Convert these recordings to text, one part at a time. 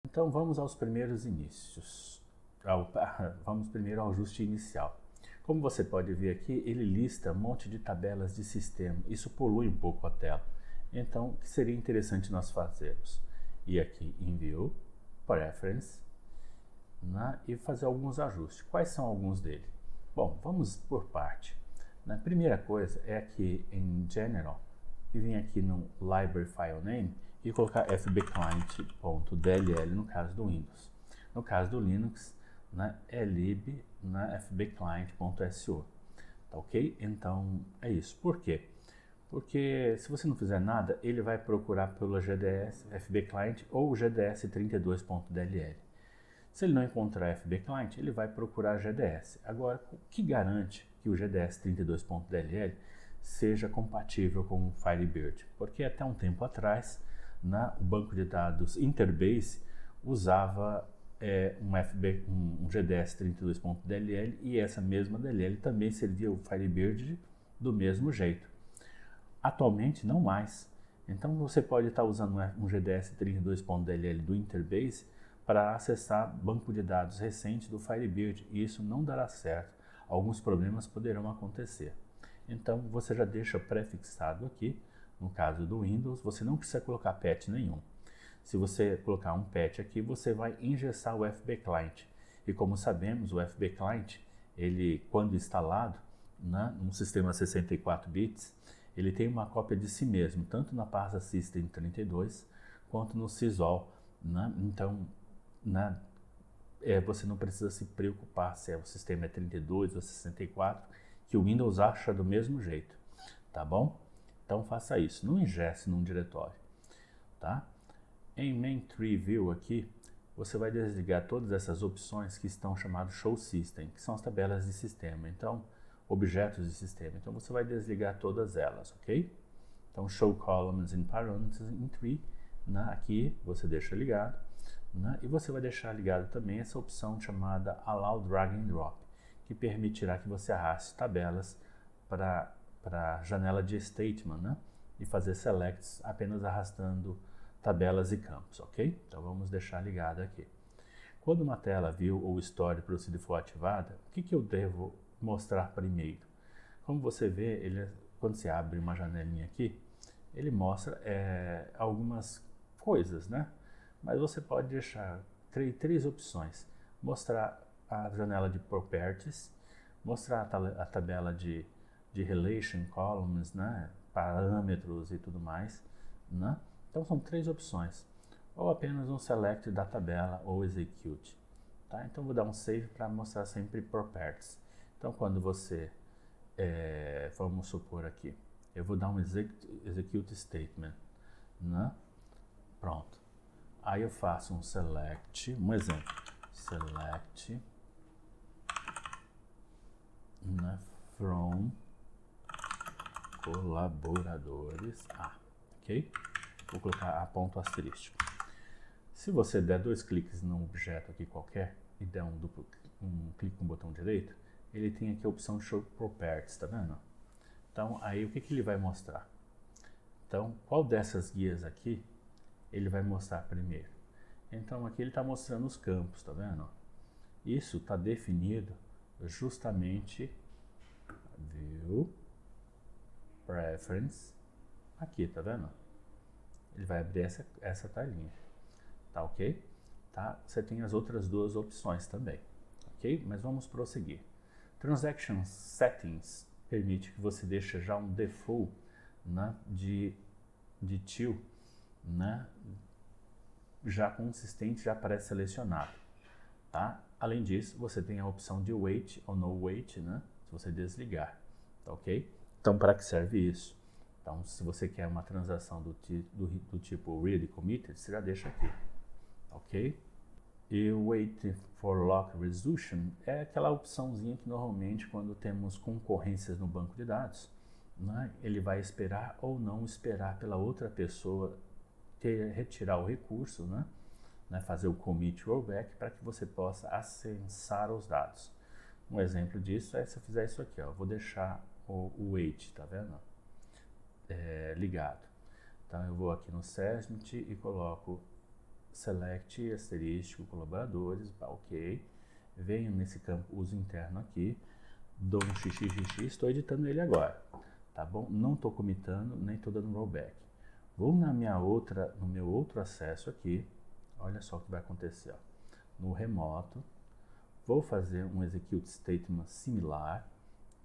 Então vamos aos primeiros inícios. Vamos primeiro ao ajuste inicial. Como você pode ver aqui, ele lista um monte de tabelas de sistema. Isso polui um pouco a tela. Então, o que seria interessante nós fazermos? Ir aqui em View, Preference, né, e fazer alguns ajustes. Quais são alguns deles? Bom, vamos por parte. A primeira coisa é aqui em General, e vir aqui no Library File Name e colocar fbclient.dll no caso do Windows. No caso do Linux, né, é lib fbclient.so. Tá ok? Então é isso. Por quê? Porque se você não fizer nada, ele vai procurar pelo GDS fbclient ou gds32.dll. Se ele não encontrar fbclient, ele vai procurar GDS. Agora, o que garante que o gds32.dll seja compatível com o Firebird? Porque até um tempo atrás, o banco de dados Interbase usava um gds32.dll e essa mesma DLL também servia o Firebird do mesmo jeito. Atualmente, não mais. Então, você pode estar usando um gds32.dll do Interbase para acessar banco de dados recente do Firebird, e isso não dará certo. Alguns problemas poderão acontecer. Então, você já deixa prefixado aqui, no caso do Windows, você não precisa colocar patch nenhum. Se você colocar um patch aqui, você vai engessar o fbclient. E como sabemos, o fbclient, ele, quando instalado, num sistema 64 bits, ele tem uma cópia de si mesmo, tanto na pasta System 32, quanto no sysall. Então, você não precisa se preocupar se o sistema é 32 ou 64, que o Windows acha do mesmo jeito, tá bom? Então faça isso, não ingesse num diretório, tá? Em Main Tree View aqui, você vai desligar todas essas opções que estão chamadas Show System, que são as tabelas de sistema, então, objetos de sistema. Então você vai desligar todas elas, ok? Então Show Columns in Parentheses in Tree, aqui você deixa ligado. E você vai deixar ligado também essa opção chamada Allow Drag and Drop, que permitirá que você arraste tabelas para a janela de Statement, e fazer selects apenas arrastando tabelas e campos, ok? Então vamos deixar ligado aqui. Quando uma tela View ou Story Procedure for ativada, o que eu devo mostrar primeiro? Como você vê, quando você abre uma janelinha aqui, ele mostra algumas coisas, Mas você pode deixar três opções. Mostrar a janela de Properties, mostrar a tabela de Relation Columns, parâmetros e tudo mais. Então são três opções. Ou apenas um Select da tabela ou Execute. Tá? Então vou dar um Save para mostrar sempre Properties. Então quando você, vamos supor aqui, eu vou dar um Execute Statement. Pronto. Aí eu faço um select, um exemplo, select from colaboradores A, ok? Vou colocar a ponto asterístico. Se você der 2 cliques num objeto aqui qualquer e der um clique com o botão direito, ele tem aqui a opção Show Properties, tá vendo? Então aí o que ele vai mostrar? Então qual dessas guias aqui ele vai mostrar primeiro? Então aqui ele está mostrando os campos, tá vendo? Isso está definido justamente View, Preference, aqui, tá vendo? Ele vai abrir essa telinha, tá ok? Tá? Você tem as outras duas opções também, ok? Mas vamos prosseguir. Transaction Settings permite que você deixe já um default de till, já consistente, já pré-selecionado, tá? Além disso, você tem a opção de wait ou no wait, se você desligar, tá ok? Então, para que serve isso? Então, se você quer uma transação do tipo read committed, você já deixa aqui, ok? E o wait for lock resolution é aquela opçãozinha que normalmente quando temos concorrências no banco de dados, ele vai esperar ou não esperar pela outra pessoa retirar o recurso, fazer o commit rollback para que você possa acessar os dados. Um exemplo disso é se eu fizer isso aqui, ó, vou deixar o wait, tá vendo? Ligado. Então eu vou aqui no Sesmit e coloco select asterístico colaboradores, ok. Venho nesse campo uso interno aqui, dou um xxx, estou editando ele agora, tá bom? Não estou comitando, nem estou dando rollback. Vou no meu outro acesso aqui, olha só o que vai acontecer, ó. No remoto, vou fazer um execute statement similar,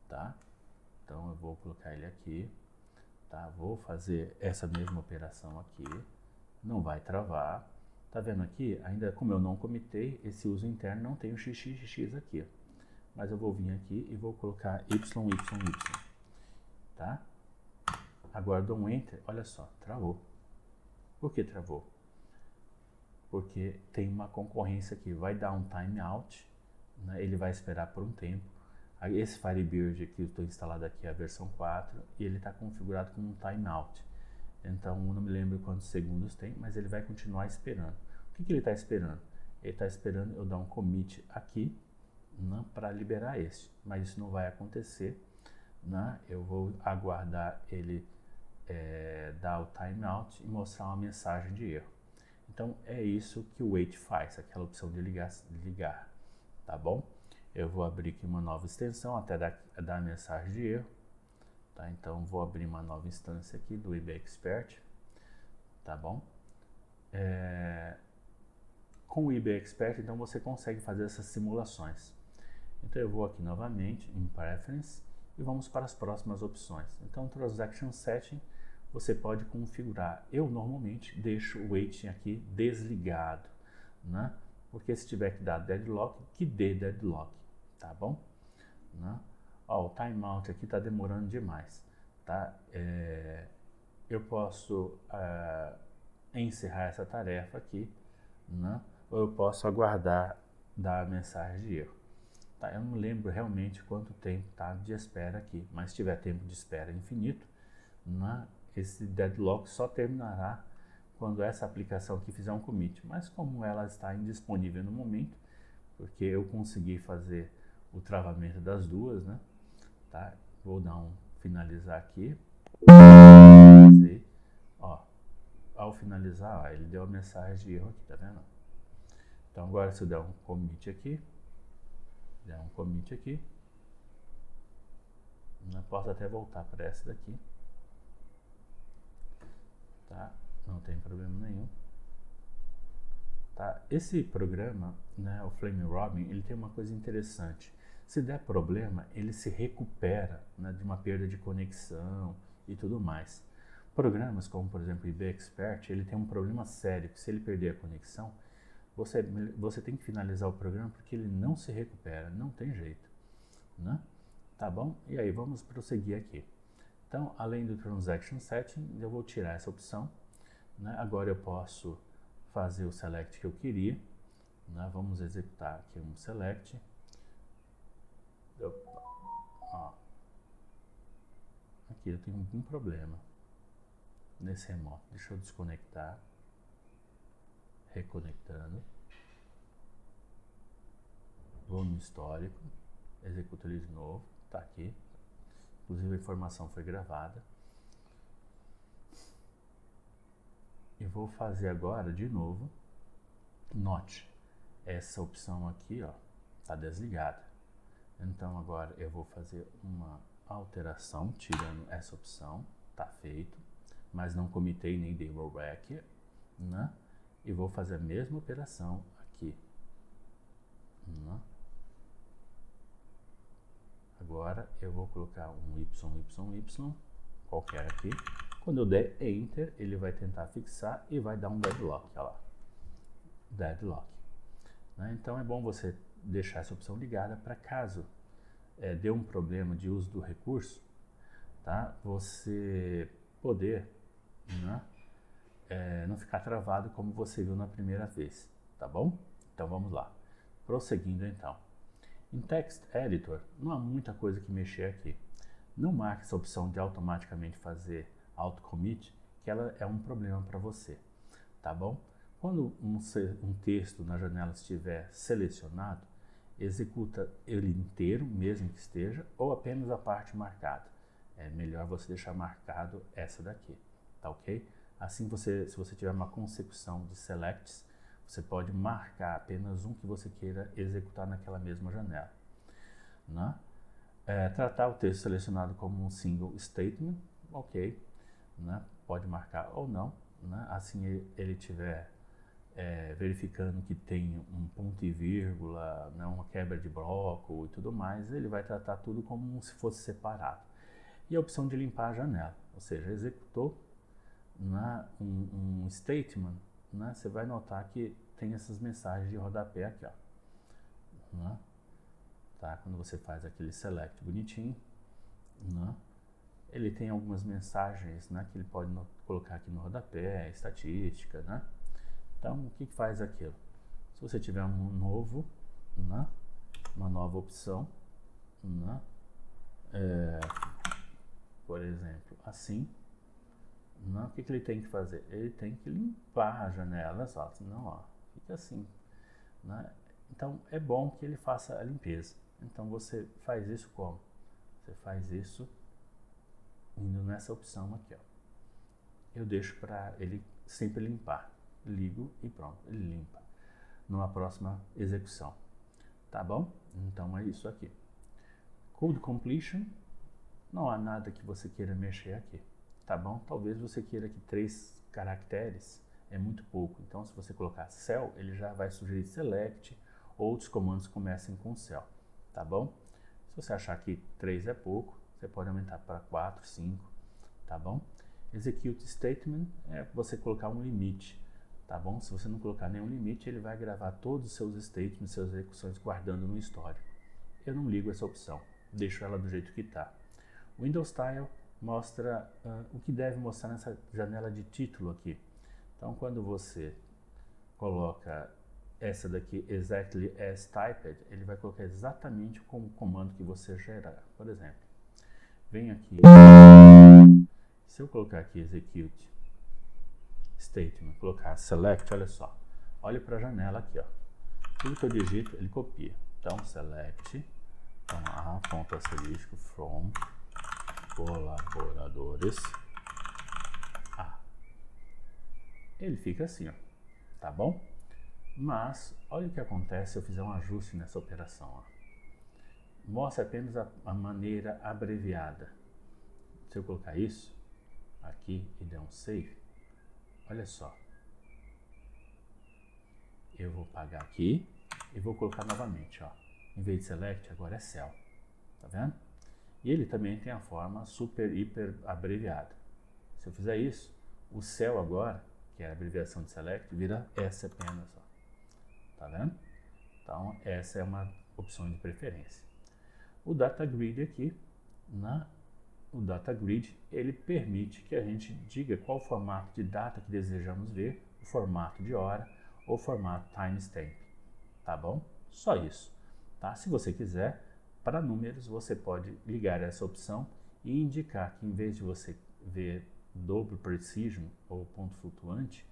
tá? Então eu vou colocar ele aqui, tá? Vou fazer essa mesma operação aqui, não vai travar. Tá vendo aqui? Ainda como eu não comitei, esse uso interno não tem o xxx aqui. Mas eu vou vir aqui e vou colocar YYY, tá? Agora dou um Enter, olha só, travou. Por que travou? Porque tem uma concorrência aqui, vai dar um timeout, né? Ele vai esperar por um tempo. Esse Firebird que eu estou instalado aqui é a versão 4 e ele está configurado com um timeout. Então, não me lembro quantos segundos tem, mas ele vai continuar esperando. O que ele está esperando? Ele está esperando eu dar um commit aqui, né, para liberar esse. Mas isso não vai acontecer, né? Eu vou aguardar ele dar o timeout e mostrar uma mensagem de erro. Então, é isso que o wait faz, aquela opção de ligar, tá bom? Eu vou abrir aqui uma nova extensão até dar a mensagem de erro. Tá, então vou abrir uma nova instância aqui do IB Expert, tá bom? Com o IB Expert, então você consegue fazer essas simulações. Então eu vou aqui novamente em Preference e vamos para as próximas opções. Então Transaction Setting você pode configurar. Eu normalmente deixo o waiting aqui desligado, né? Porque se tiver que dar deadlock, que dê deadlock, tá bom? Né? Ó, o timeout aqui está demorando demais, tá? Eu posso encerrar essa tarefa aqui, né? Ou eu posso aguardar dar a mensagem de erro. Tá? Eu não lembro realmente quanto tempo está de espera aqui, mas se tiver tempo de espera infinito, né? Esse deadlock só terminará quando essa aplicação aqui fizer um commit. Mas como ela está indisponível no momento, porque eu consegui fazer o travamento das duas, né? Tá? Vou dar um finalizar aqui. Ó, ao finalizar, ó, ele deu a mensagem de erro aqui, tá vendo? Então agora se eu der um commit aqui, eu posso até voltar para essa daqui, tá? Não tem problema nenhum. Tá? Esse programa, né, o Flame Robin, ele tem uma coisa interessante. Se der problema, ele se recupera, né, de uma perda de conexão e tudo mais. Programas como, por exemplo, o IB Expert, ele tem um problema sério, que se ele perder a conexão, você tem que finalizar o programa porque ele não se recupera, não tem jeito, né? Tá bom? E aí, vamos prosseguir aqui. Então, além do Transaction Setting, eu vou tirar essa opção, né? Agora eu posso fazer o select que eu queria, né? Vamos executar aqui um select. Ó. Aqui eu tenho algum problema nesse remoto. Deixa eu desconectar. Reconectando. Vou no histórico. Executo ele de novo. Tá aqui. Inclusive a informação foi gravada. E vou fazer agora de novo. Note, essa opção aqui, ó, tá desligada. Então agora eu vou fazer uma alteração tirando essa opção, tá feito, mas não comitei nem dei rollback, né? E vou fazer a mesma operação aqui, né? Agora eu vou colocar um YYY qualquer aqui. Quando eu der Enter, ele vai tentar fixar e vai dar um deadlock, olha lá, deadlock, né? Então é bom você deixar essa opção ligada para caso dê um problema de uso do recurso, tá? Você poder, né, não ficar travado como você viu na primeira vez, tá bom? Então vamos lá, prosseguindo então. Em Text Editor não há muita coisa que mexer aqui. Não marque essa opção de automaticamente fazer auto-commit, que ela é um problema para você, tá bom? Quando um texto na janela estiver selecionado, executa ele inteiro, mesmo que esteja, ou apenas a parte marcada. É melhor você deixar marcado essa daqui, tá ok? Assim, se você tiver uma consecução de selects, Você pode marcar apenas um que você queira executar naquela mesma janela. Né? Tratar o texto selecionado como um single statement, ok, né? Pode marcar ou não, né? Assim ele estiver verificando que tem um ponto e vírgula, né? Uma quebra de bloco e tudo mais, ele vai tratar tudo como se fosse separado. E a opção de limpar a janela, ou seja, executou, né, um statement, né? Você vai notar que tem essas mensagens de rodapé aqui, ó, né? Tá? Quando você faz aquele select bonitinho, né? Ele tem algumas mensagens, né, que ele pode colocar aqui no rodapé, estatística, né? Então, o que faz aquilo? Se você tiver um novo, né, uma nova opção, né, por exemplo, assim, né, o que ele tem que fazer? Ele tem que limpar a janela, só, senão, ó, fica assim, né? Então, é bom que ele faça a limpeza. Então, você faz isso como? Você faz isso indo nessa opção aqui, ó. Eu deixo para ele sempre limpar. Ligo e pronto, ele limpa. Numa próxima execução. Tá bom? Então é isso aqui. Code completion, não há nada que você queira mexer aqui. Tá bom? Talvez você queira que 3 caracteres é muito pouco. Então, se você colocar cell, ele já vai sugerir select. Outros comandos comecem com cell. Tá bom? Se você achar que 3 é pouco, você pode aumentar para 4, 5. Tá bom? Execute statement é você colocar um limite. Tá bom? Se você não colocar nenhum limite, ele vai gravar todos os seus statements, suas execuções, guardando no histórico. Eu não ligo essa opção. Deixo ela do jeito que está. Windows Style mostra o que deve mostrar nessa janela de título aqui. Então, quando você coloca essa daqui, exactly as typed, ele vai colocar exatamente como o comando que você gerar. Por exemplo, vem aqui, se eu colocar aqui execute statement, colocar select, olha só, olha para a janela aqui, ó. Tudo que eu digito, ele copia. Então, select, então, ponto asterisco, from, colaboradores, ele fica assim, ó, tá bom? Mas, olha o que acontece se eu fizer um ajuste nessa operação, ó. Mostra apenas a maneira abreviada. Se eu colocar isso aqui e der um save, olha só. Eu vou pagar aqui e vou colocar novamente, ó. Em vez de select, agora é cell. Tá vendo? E ele também tem a forma super, hiper abreviada. Se eu fizer isso, o cell agora, que é a abreviação de select, vira S apenas, ó. Tá vendo? Então, essa é uma opção de preferência. O data grid aqui, o data grid, ele permite que a gente diga qual formato de data que desejamos ver, o formato de hora ou formato timestamp, tá bom? Só isso, tá? Se você quiser, para números, você pode ligar essa opção e indicar que em vez de você ver double precision ou ponto flutuante,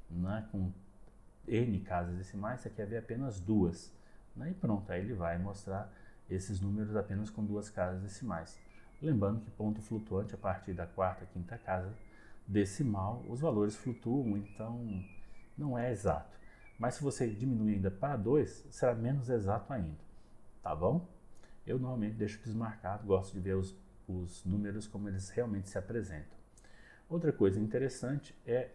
né, com N casas decimais, você quer ver apenas 2, né? E pronto, aí ele vai mostrar esses números apenas com 2 casas decimais. Lembrando que ponto flutuante, a partir da 4ª, 5ª casa decimal, os valores flutuam, então não é exato. Mas se você diminuir ainda para 2, será menos exato ainda, tá bom? Eu normalmente deixo desmarcado, gosto de ver os números como eles realmente se apresentam. Outra coisa interessante é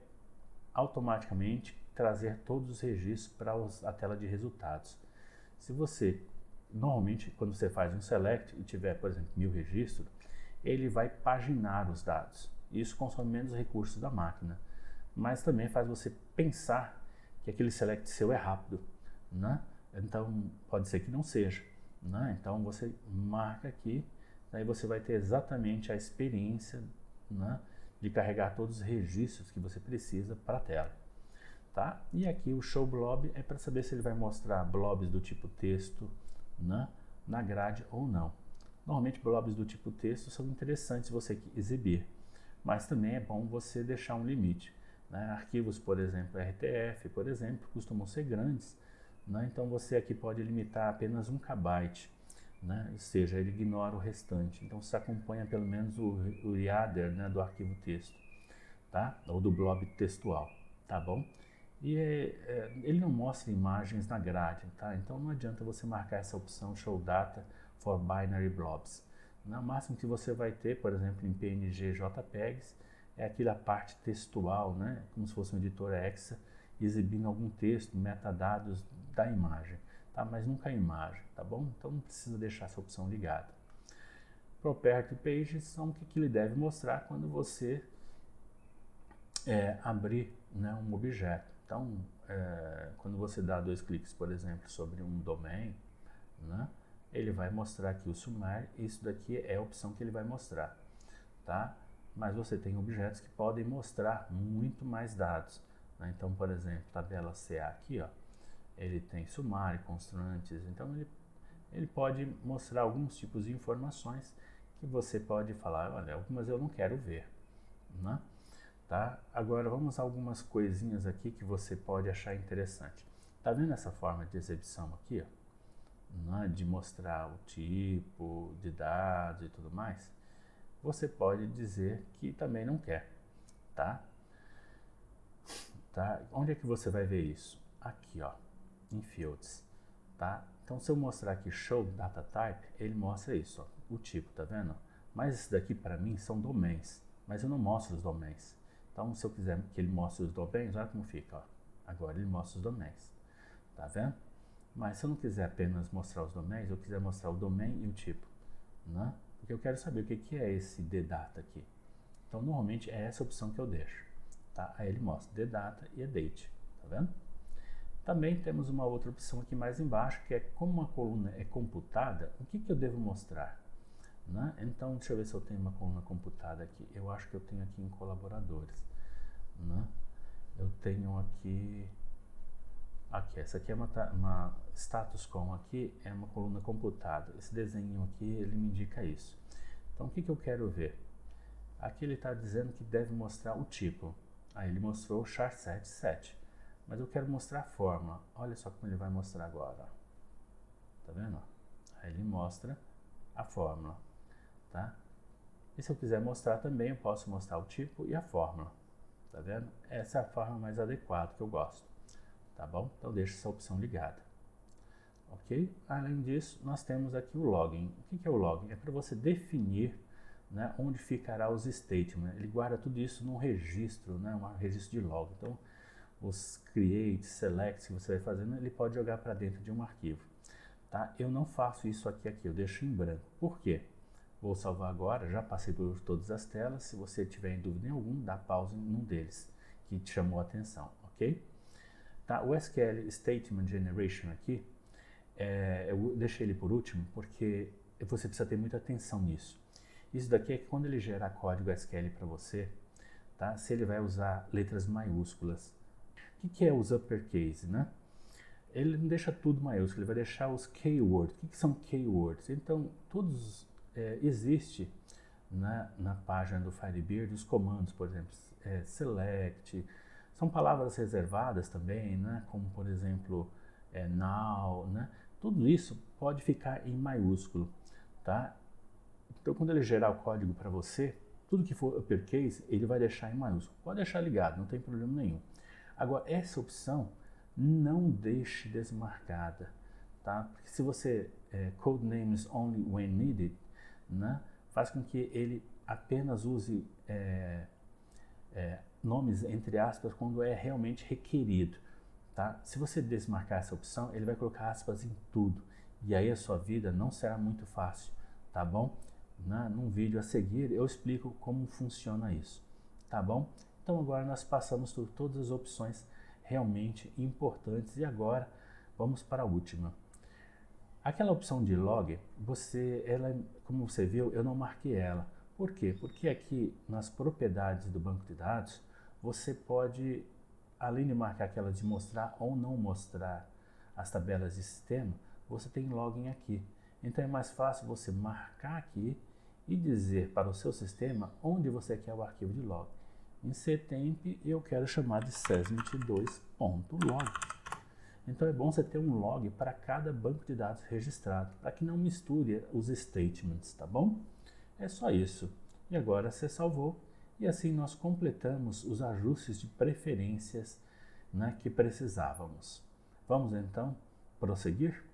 automaticamente trazer todos os registros para a tela de resultados. Se você, normalmente, quando você faz um select e tiver, por exemplo, 1000 registros, ele vai paginar os dados. Isso consome menos recursos da máquina, mas também faz você pensar que aquele select seu é rápido, né? Então, pode ser que não seja, né? Então, você marca aqui, aí você vai ter exatamente a experiência, né, de carregar todos os registros que você precisa para a tela. Tá? E aqui o show blob é para saber se ele vai mostrar blobs do tipo texto, né, na grade ou não. Normalmente blobs do tipo texto são interessantes se você exibir, mas também é bom você deixar um limite, né? Arquivos, por exemplo, RTF, por exemplo, costumam ser grandes, né? Então você aqui pode limitar apenas 1 KB, né? Ou seja, ele ignora o restante. Então você acompanha pelo menos o header, né, do arquivo texto, tá? Ou do blob textual, tá bom? E ele não mostra imagens na grade, tá? Então não adianta você marcar essa opção Show Data for Binary Blobs. O máximo que você vai ter, por exemplo, em PNG JPEGs, é aquela parte textual, né? Como se fosse um editor Exa, exibindo algum texto, metadados da imagem, tá? Mas nunca a imagem, tá bom? Então não precisa deixar essa opção ligada. Property Pages são o que ele deve mostrar quando você abrir, né, um objeto. Então, quando você dá 2 cliques, por exemplo, sobre um domain, né, ele vai mostrar aqui o sumário. Isso daqui é a opção que ele vai mostrar, tá? Mas você tem objetos que podem mostrar muito mais dados, né? Então, por exemplo, tabela CA aqui, ó, ele tem sumário, constrantes. Então ele pode mostrar alguns tipos de informações que você pode falar, olha, algumas eu não quero ver, né? Tá? Agora vamos a algumas coisinhas aqui que você pode achar interessante. Tá vendo essa forma de exibição aqui, ó? Né? De mostrar o tipo de dados e tudo mais? Você pode dizer que também não quer, tá? Tá? Onde é que você vai ver isso? Aqui, ó, em Fields, tá? Então, se eu mostrar aqui Show Data Type, ele mostra isso, ó, o tipo, tá vendo? Mas isso daqui para mim são domains, mas eu não mostro os domains. Então, se eu quiser que ele mostre os domains, olha como fica, ó. Agora ele mostra os domains, tá vendo? Mas se eu não quiser apenas mostrar os domains, eu quiser mostrar o domain e o tipo, né? Porque eu quero saber o que é esse DData aqui. Então, normalmente é essa opção que eu deixo, tá? Aí ele mostra DData e date, tá vendo? Também temos uma outra opção aqui mais embaixo, que é como uma coluna é computada, o que eu devo mostrar? Né? Então, deixa eu ver se eu tenho uma coluna computada aqui. Eu acho que eu tenho aqui em colaboradores. Né? Eu tenho aqui... essa aqui é uma status com aqui, é uma coluna computada. Esse desenho aqui, ele me indica isso. Então, o que eu quero ver? Aqui ele está dizendo que deve mostrar o tipo. Aí ele mostrou o char77. Mas eu quero mostrar a fórmula. Olha só como ele vai mostrar agora. Tá vendo? Aí ele mostra a fórmula. Tá? E se eu quiser mostrar também, eu posso mostrar o tipo e a fórmula. Tá vendo? Essa é a forma mais adequada que eu gosto. Tá bom? Então deixa essa opção ligada. Ok? Além disso, nós temos aqui o login. O que é o login? É para você definir, né, onde ficará os statements. Ele guarda tudo isso num registro, né, um registro de log. Então, os create, select que você vai fazendo, ele pode jogar para dentro de um arquivo. Tá? Eu não faço isso aqui, eu deixo em branco. Por quê? Vou salvar agora, já passei por todas as telas. Se você tiver em dúvida em algum, dá pausa em um deles que te chamou a atenção, ok? Tá? O SQL Statement Generation aqui, eu deixei ele por último porque você precisa ter muita atenção nisso. Isso daqui é que quando ele gerar código SQL para você, tá? Se ele vai usar letras maiúsculas. O que é os uppercase, né? Ele não deixa tudo maiúsculo, ele vai deixar os keywords. O que são keywords? Então, todos existe na página do Firebird os comandos, por exemplo, select, são palavras reservadas também, né? Como por exemplo, now, né? Tudo isso pode ficar em maiúsculo, tá? Então, quando ele gerar o código para você, tudo que for uppercase, ele vai deixar em maiúsculo. Pode deixar ligado, não tem problema nenhum. Agora, essa opção não deixe desmarcada, tá? Porque se você codenames only when needed, né, faz com que ele apenas use nomes entre aspas quando é realmente requerido, tá? Se você desmarcar essa opção, ele vai colocar aspas em tudo e aí a sua vida não será muito fácil, tá bom? Num vídeo a seguir eu explico como funciona isso, tá bom? Então agora nós passamos por todas as opções realmente importantes e agora vamos para a última. Aquela opção de log, como você viu, eu não marquei ela. Por quê? Porque aqui nas propriedades do banco de dados, você pode, além de marcar aquela de mostrar ou não mostrar as tabelas de sistema, você tem login aqui. Então é mais fácil você marcar aqui e dizer para o seu sistema onde você quer o arquivo de log. Em ctemp eu quero chamar de sesmit2.log. Então é bom você ter um log para cada banco de dados registrado, para que não misture os statements, tá bom? É só isso. E agora você salvou e assim nós completamos os ajustes de preferências né, que precisávamos. Vamos então prosseguir?